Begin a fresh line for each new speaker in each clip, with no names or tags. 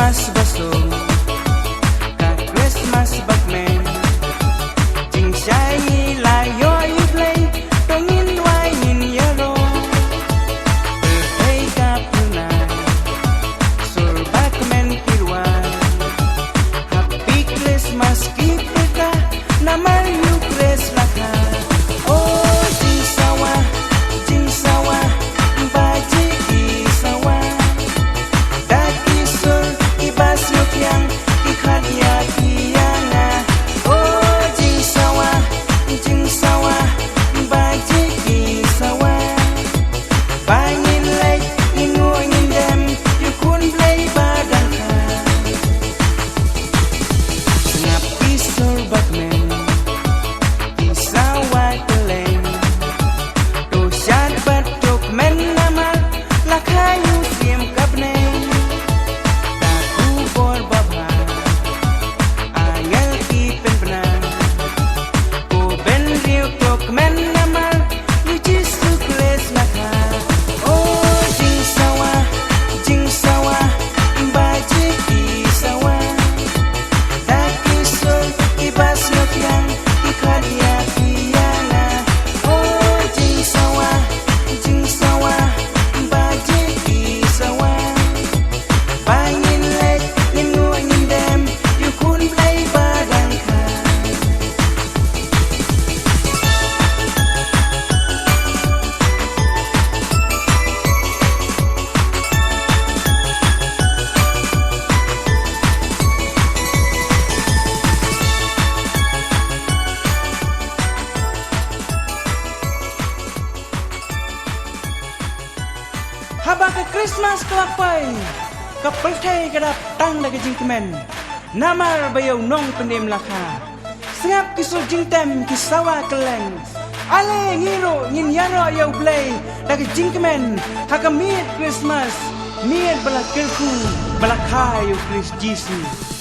Christmas baso ka Christmas bagmen jing shai la yo you play dongin wai in yellow hey ka puna sur bagmen kirwa happy Christmas kita namar you Chris laka oh jing sawa baji ki sawa daki sur ibas yang khyndiat lianga oh jing sawa baji ki sawa bangin lay ingin dem you kun play badangka ngapi sur bagmen ki sawa khlem to shan batuk men nama lakhayu sim kapne taku bor babha angel ki penbna ko ben riu tok men nama lucis sukles lakha oh jing sawa baji ki sawa daki sur ibas yang khyndiat lianga oh jing sawa baji ki sawa bangin lek ingin dem you kun play badangka haba ke Christmas kelapai ke peltai kedap tang lagi jingkemen namar bayau nong pendem lakha sengap kisu jingtem kisawa keleng ale ngiro ngin yaro yau play lagi jingkemen haka miet Christmas miet balak kelku balak hayu Chris Jesus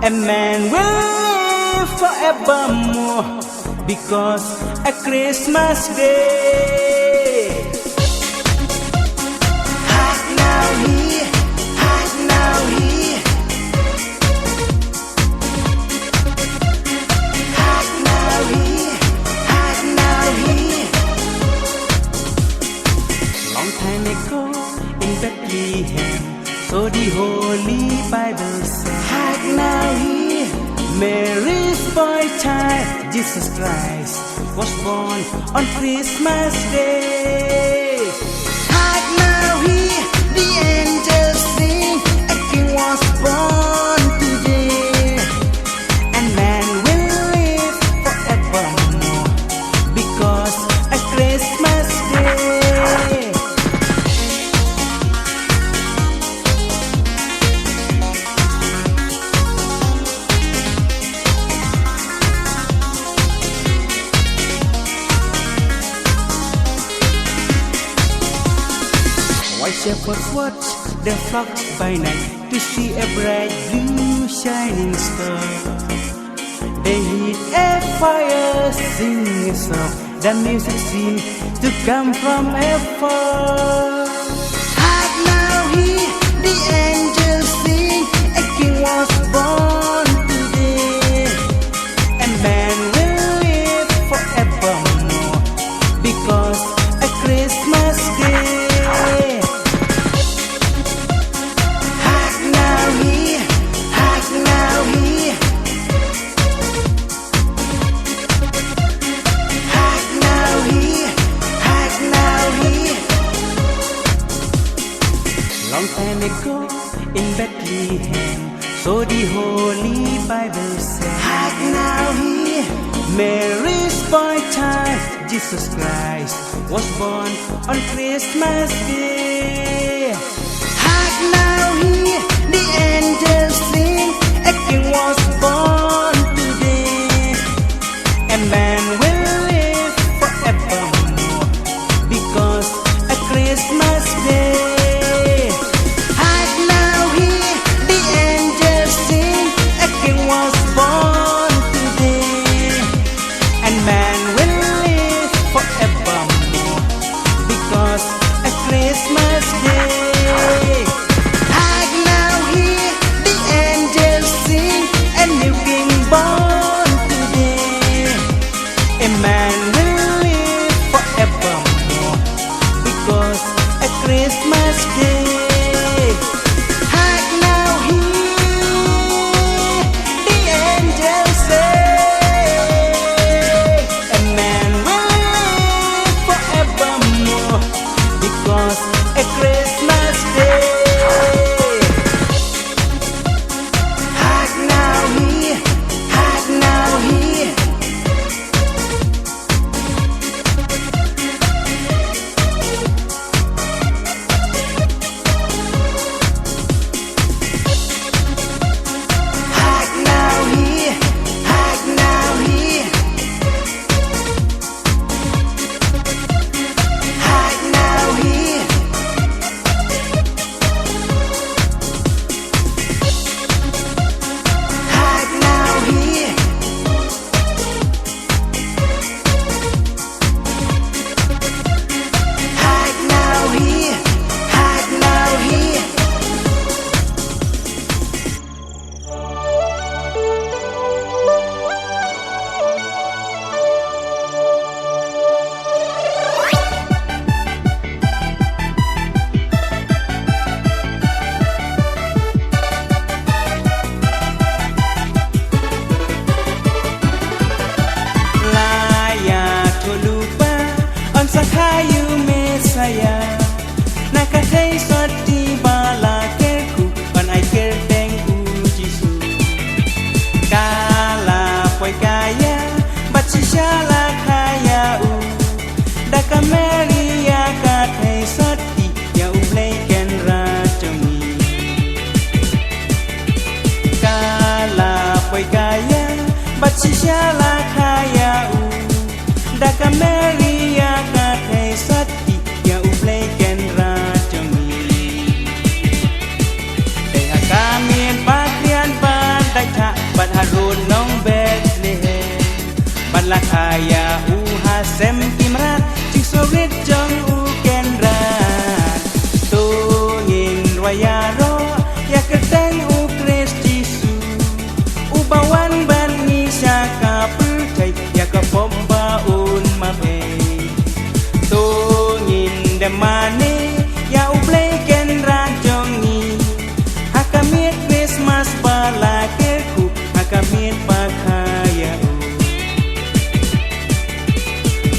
A man will live forevermore because a Christmas day. Hark now he, hark now he, hark now he, hark now he. Long time ago in Bethlehem, so the Holy Bible says, hark now he, Mary's boy child, Jesus Christ, was born on Christmas Day. Hark now he, the angels sing, a king was born today. And man will live forevermore because a Christmas Day. White shepherds watch the flocks by night to see a bright blue shining star. They heat a fire, sing a song. The music seems to come from afar. Hark now he, the angels sing, a king was born today. And man will live forevermore because a Christmas Day. Long time ago in Bethlehem, so the Holy Bible says, hark now he, Mary's boy child, Jesus Christ, was born on Christmas Day. Hark now he, the angels sing, a king was born today. And man will live forevermore because a Christmas Day. demane ya ublay ken rajongi hakamit Christmas bala kerku hakamit pakaya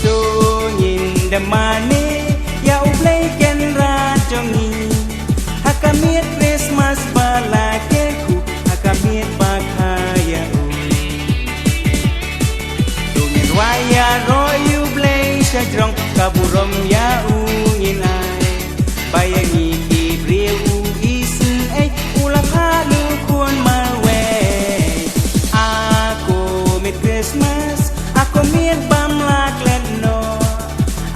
dongin demane ya ublay ken rajongi hakamit Christmas bala kerku hakamit pakaya dongin waya royu blay sajrong kaburom ya ungin ay bayangi ibriu isu ay ulang halu kun mawe ako mit Christmas ako mit bam laklet no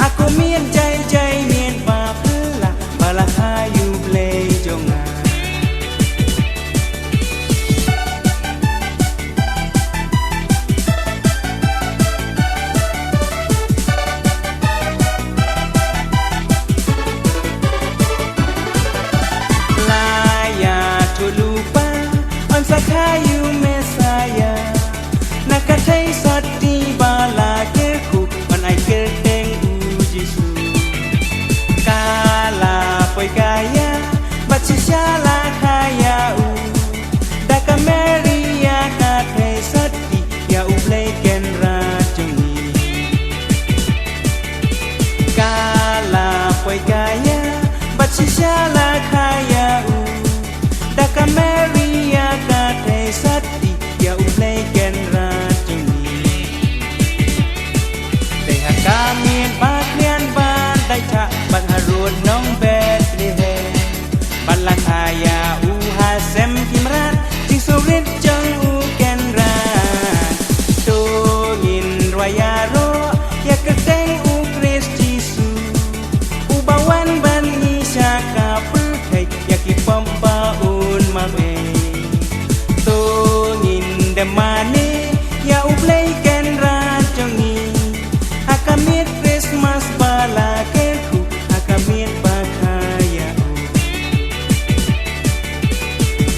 ako mit jay jay mit bapla bala hayu blay jonga Sakayu mesaya nakatai sati bala kerku on ai kerteng ujisu kala poi kaya bachisala kaya u daka meria katai sati ya ublay ken rajongi kala poi kaya bachisala kaya u daka meria katai sati ya ublay ken rajongi deha kami paklian bandai ca ban harun nong Bethlehem balang haya uha sem kimran jing surit jong u ken ran tungin royaro ya keteng u Kris Jisu ubawan ban isaka perkai ya kipom baun mame demane ya ublay ken rajongi hakamit Christmas bala kerku hakamit pakaya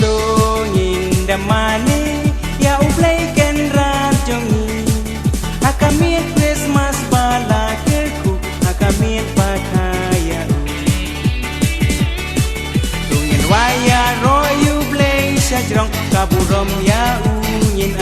dongin demane ya ublay ken rajongi hakamit Christmas bala kerku hakamit pakaya dongin waya royu blay sajrong kaburom ya ungin